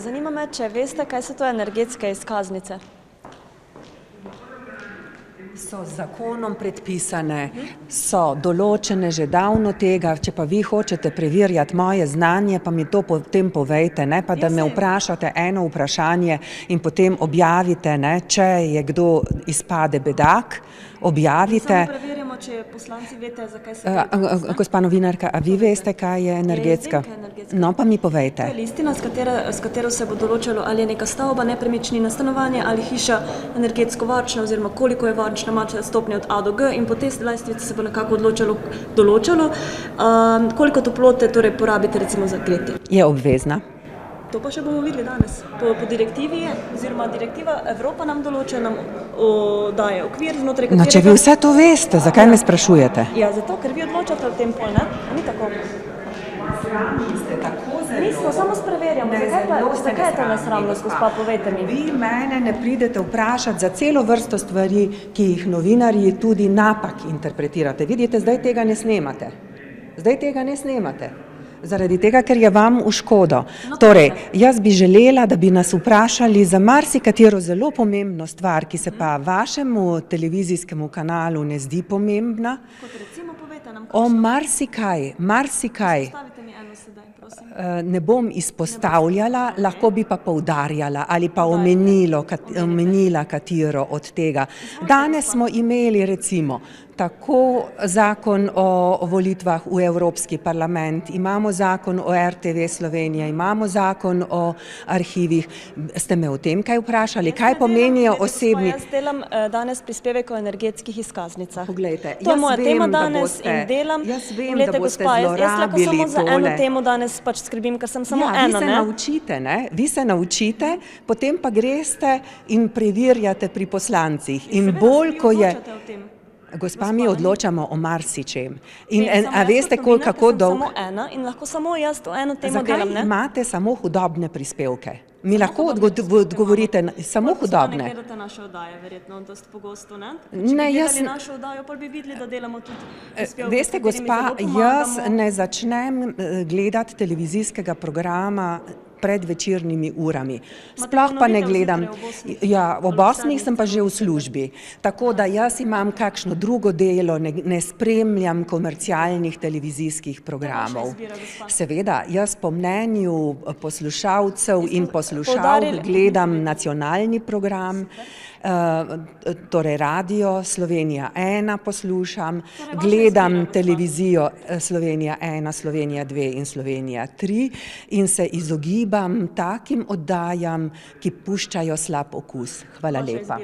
Zanima me, če veste, kaj so to energetske izkaznice. So z zakonom predpisane, so določene že davno tega, če pa vi hočete preverjati moje znanje, pa mi to potem povejte, ne, pa da me vprašate eno vprašanje in potem objavite, ne, če je kdo izpade bedak, objavite. Samo preverjamo, če poslanci veste, zakaj se Gospa novinarka, a vi veste, kaj je energetska? No, pa mi povejte. To je listina, s katero se bo določalo, ali je neka stavba, nepremičnina, stanovanje ali hiša energetsko varčna oziroma koliko je varčna mačna stopnja od A do G, in po tej lestvici se bo nekako določalo, koliko toplote torej porabite recimo za gretje. Je obvezna? To pa še bomo videli danes. Po direktivi je, oziroma direktiva Evropa nam določa, nam daje okvir, znotraj katerega... No, če vi vse to veste, zakaj me sprašujete? Ja, zato, ker vi odločate o tem pol, ne? Ni tako. Nismo, samo spreverjamo. Zakaj je ta nesramnost, gospa, povejte mi? Vi mene ne pridete vprašati za celo vrsto stvari, ki jih novinarji tudi napak interpretirate. Vidite, zdaj tega ne snemate. Zaradi tega, ker je vam v škodo. Torej, jaz bi želela, da bi nas vprašali za marsikatero zelo pomembno stvar, ki se pa vašemu televizijskemu kanalu ne zdi pomembna. Kot recimo, povejte nam, o marsikaj. Postavite mi eno sedaj, prosim. Ne bom izpostavljala, lahko bi pa poudarjala ali pa omenila katero od tega. Danes smo imeli recimo tako zakon o volitvah v Evropski parlament, imamo zakon o RTV Slovenija, imamo zakon o arhivih. Ste me o tem kaj vprašali? Kaj pomenijo osebni... Jaz delam danes prispevek o energetskih izkaznicah. Poglejte, to je moja tema danes in delam. Jaz vem, da boste zlorabili jaz lahko samo za eno temo danes pač skrbim, ker sem samo eno, ne? Vi se naučite, potem pa greste in preverjate pri poslancih. In bolj, ko je... Gospa, mi odločamo o marsičem. A veste, kako dolgo... Samo ena in lahko samo jaz to eno temo delam, ne? Zakaj imate samo hudobne prispevke? Mi lahko odgovorite samo hudobne. Ne gledate naše oddaje, verjetno, dosti pogosto, ne? Če bi gledali našo oddajo, pa bi videli, da delamo tudi prispevke. Veste, gospa, jaz ne začnem gledati televizijskega programa pred večernimi urami. Sploh pa ne gledam. Ja, ob 8 sem pa že v službi. Tako da jaz imam kakšno drugo delo, ne spremljam komercialnih televizijskih programov. Seveda, jaz po mnenju poslušalcev in poslušalk gledam nacionalni program, torej Radio Slovenija 1 poslušam, gledam televizijo Slovenija 1, Slovenija 2 in Slovenija 3 in se izogibam takim oddajam, ki puščajo slab okus. Hvala lepa.